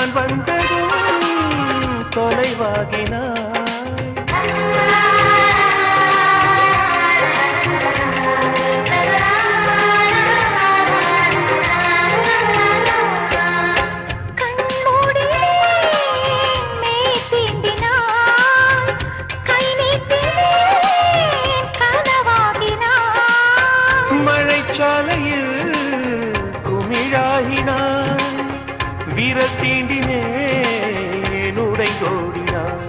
நான் வந்ததும் தொலைவாகினாய். மழைச்சாலையில் குமிழாகினான், விரல் தீண்டினேன் உடைந்தோடினான்.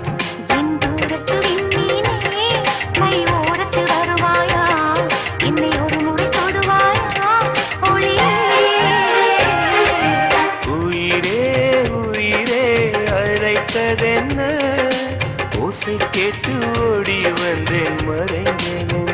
என் தூரத்து விண்மீனே கை ஓரத்து வருவாயா, என்னை ஒரு முறை தொடுவாயா ஒளியே. உயிரே உயிரே அழைத்ததென்ன, ஓசை கேட்டு ஓடி வந்தேன் மறைந்தேன் என்ன.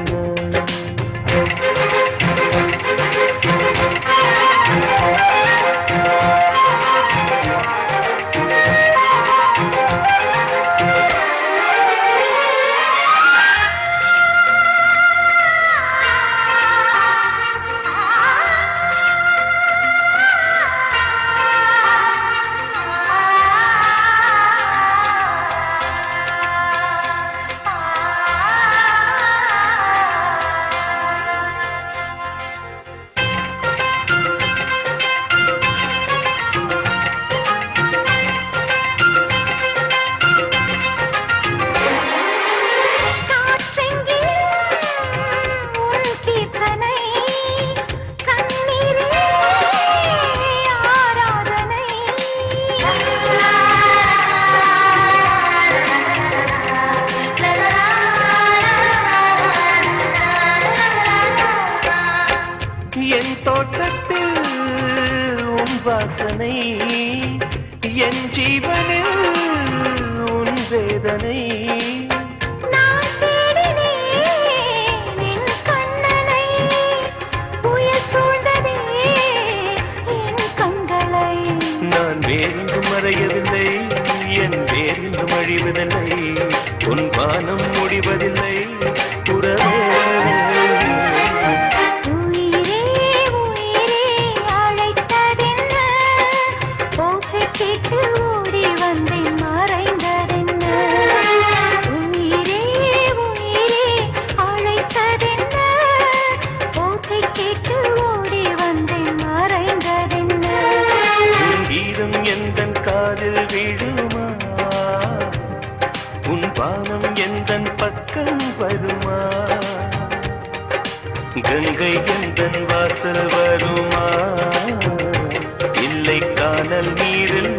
என் தோட்டத்தில் உன் வாசனை, என் ஜீவனில் உன் வேதனை. நான் தேடினேன் என் கண்ணனை, புயல் சூழ்ந்ததே என் கண்களை. நான் வேறெங்கும் மறையவில்லை, என் வேறெங்கும் அழிவதில்லை, உன் வானம் முடிவதில்லை உறவே. ஓடி வந்தேன் மறைந்ததென்ன, உயிரே உயிரே அழைத்ததென்ன, ஓசை கேட்டு ஓடி வந்தேன் மறைந்ததென்ன. உன் கீதம் எந்தன் காதில் விழுமா, உன் பானம் எந்தன் பக்கம் வருமா, கங்கை எந்தன் வாசல் வருமா, இல்லை காணல் நீரில்